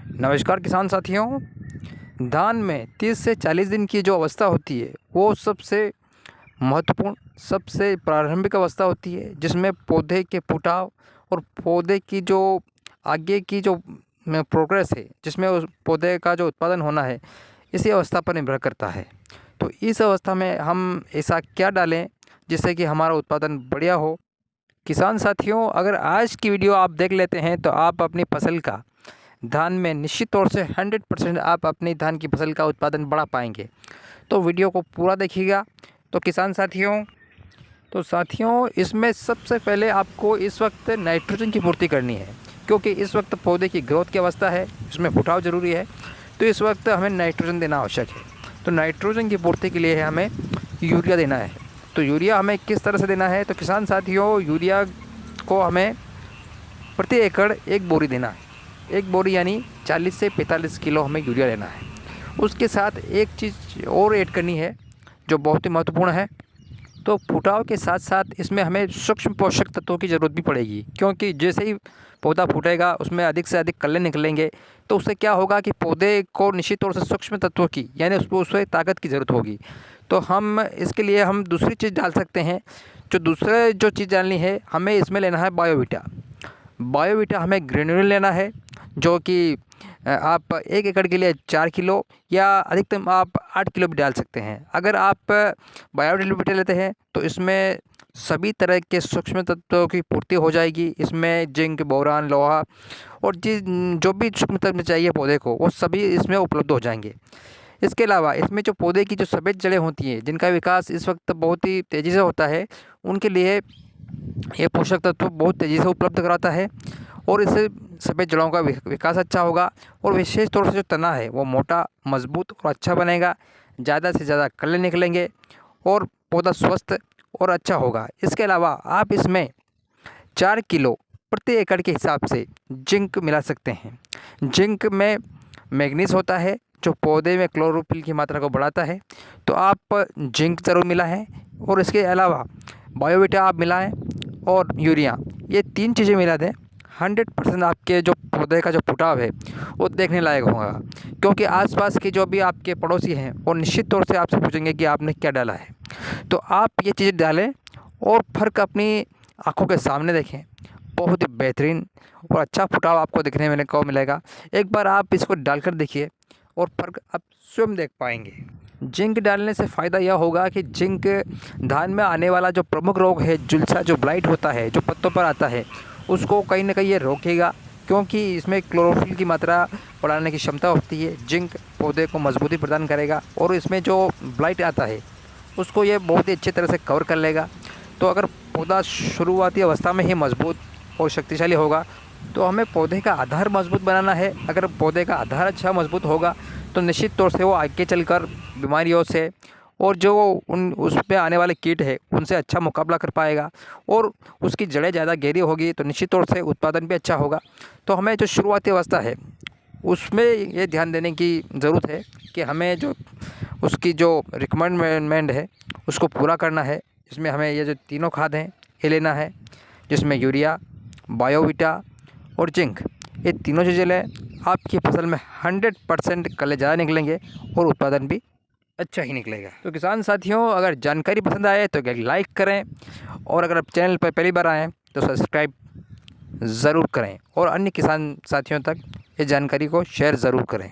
नमस्कार किसान साथियों। धान में 30 से 40 दिन की जो अवस्था होती है वो सबसे महत्वपूर्ण, सबसे प्रारंभिक अवस्था होती है, जिसमें पौधे के फुटाव और पौधे की जो आगे की जो प्रोग्रेस है, जिसमें उस पौधे का जो उत्पादन होना है, इसी अवस्था पर निर्भर करता है। तो इस अवस्था में हम ऐसा क्या डालें जिससे कि हमारा उत्पादन बढ़िया हो। किसान साथियों, अगर आज की वीडियो आप देख लेते हैं तो आप अपनी फसल का, धान में निश्चित तौर से 100% आप अपनी धान की फसल का उत्पादन बढ़ा पाएंगे। तो वीडियो को पूरा देखिएगा। तो किसान साथियों, इसमें सबसे पहले आपको इस वक्त नाइट्रोजन की पूर्ति करनी है, क्योंकि इस वक्त पौधे की ग्रोथ की अवस्था है, इसमें फुटाव ज़रूरी है। तो इस वक्त हमें नाइट्रोजन देना आवश्यक है। तो नाइट्रोजन की पूर्ति के लिए हमें यूरिया देना है। तो यूरिया हमें किस तरह से देना है? तो किसान साथियों, यूरिया को हमें प्रति एकड़ 1 बोरी देना है। 1 बोरी यानी 40 से 45 किलो हमें यूरिया लेना है। उसके साथ एक चीज़ और ऐड करनी है जो बहुत ही महत्वपूर्ण है। तो फुटाव के साथ साथ इसमें हमें सूक्ष्म पोषक तत्वों की ज़रूरत भी पड़ेगी, क्योंकि जैसे ही पौधा फूटेगा उसमें अधिक से अधिक कल्ले निकलेंगे। तो उससे क्या होगा कि पौधे को निश्चित तौर से सूक्ष्म तत्वों की, यानी उसको उससे ताकत की ज़रूरत होगी। तो हम इसके लिए हम दूसरी चीज़ डाल सकते हैं। जो चीज़ डालनी है, हमें इसमें लेना है बायोवीटा। बायोवीटा हमें ग्रेन्यूल लेना है, जो कि आप 1 एकड़ के लिए 4 किलो या अधिकतम आप 8 किलो भी डाल सकते हैं। अगर आप बायोवीटा लेते हैं तो इसमें सभी तरह के सूक्ष्म तत्वों की पूर्ति हो जाएगी। इसमें जिंक, बोरान, लोहा और जो भी सूक्ष्म तत्व चाहिए पौधे को, वो सभी इसमें उपलब्ध हो जाएंगे। इसके अलावा इसमें जो पौधे की जो सफ़ेद जड़ें होती हैं, जिनका विकास इस वक्त बहुत ही तेज़ी से होता है, उनके लिए ये पोषक तत्व बहुत तेज़ी से उपलब्ध कराता है और इससे सफ़ेद जड़ों का विकास अच्छा होगा और विशेष तौर से जो तना है वो मोटा, मजबूत और अच्छा बनेगा। ज़्यादा से ज़्यादा कल्ले निकलेंगे और पौधा स्वस्थ और अच्छा होगा। इसके अलावा आप इसमें 4 किलो प्रति एकड़ के हिसाब से जिंक मिला सकते हैं। जिंक में मैग्नीज होता है जो पौधे में क्लोरोफिल की मात्रा को बढ़ाता है। तो आप जिंक ज़रूर मिलाएं और इसके अलावा बायोवीटा आप मिलाएं और यूरिया, ये 3 चीज़ें मिला दें। 100% आपके जो पौधे का जो फुटाव है वो देखने लायक होगा, क्योंकि आसपास के जो भी आपके पड़ोसी हैं वो निश्चित तौर से आपसे पूछेंगे कि आपने क्या डाला है। तो आप ये चीज़ें डालें और फ़र्क अपनी आँखों के सामने देखें। बहुत ही बेहतरीन और अच्छा फुटाव आपको देखने को मिलेगा। एक बार आप इसको डालकर देखिए और फ़र्क आप स्वयं देख पाएंगे। जिंक डालने से फ़ायदा यह होगा कि जिंक धान में आने वाला जो प्रमुख रोग है, झुलसा जो ब्लाइट होता है, जो पत्तों पर आता है, उसको कहीं ना कहीं ये रोकेगा, क्योंकि इसमें क्लोरोफिल की मात्रा बढ़ाने की क्षमता होती है। जिंक पौधे को मजबूती प्रदान करेगा और इसमें जो ब्लाइट आता है उसको ये बहुत ही अच्छी तरह से कवर कर लेगा। तो अगर पौधा शुरुआती अवस्था में ही मजबूत और शक्तिशाली होगा तो हमें पौधे का आधार मजबूत बनाना है। अगर पौधे का आधार अच्छा मजबूत होगा तो निश्चित तौर से वो आगे चलकर बीमारियों से और जो उस पे आने वाले कीट है उनसे अच्छा मुकाबला कर पाएगा और उसकी जड़ें ज़्यादा गहरी होगी तो निश्चित तौर से उत्पादन भी अच्छा होगा। तो हमें जो शुरुआती अवस्था है उसमें ये ध्यान देने की ज़रूरत है कि हमें जो उसकी जो रिकमेंडमेंट है उसको पूरा करना है। इसमें हमें ये जो तीनों खाद हैं ये लेना है, जिसमें यूरिया, बायोवीटा और जिंक, ये तीनों चीज़ें लें। आपकी फसल में 100% कल्ले ज़्यादा निकलेंगे और उत्पादन भी अच्छा ही निकलेगा। तो किसान साथियों, अगर जानकारी पसंद आए तो लाइक करें और अगर आप चैनल पर पहली बार आएँ तो सब्सक्राइब ज़रूर करें और अन्य किसान साथियों तक ये जानकारी को शेयर ज़रूर करें।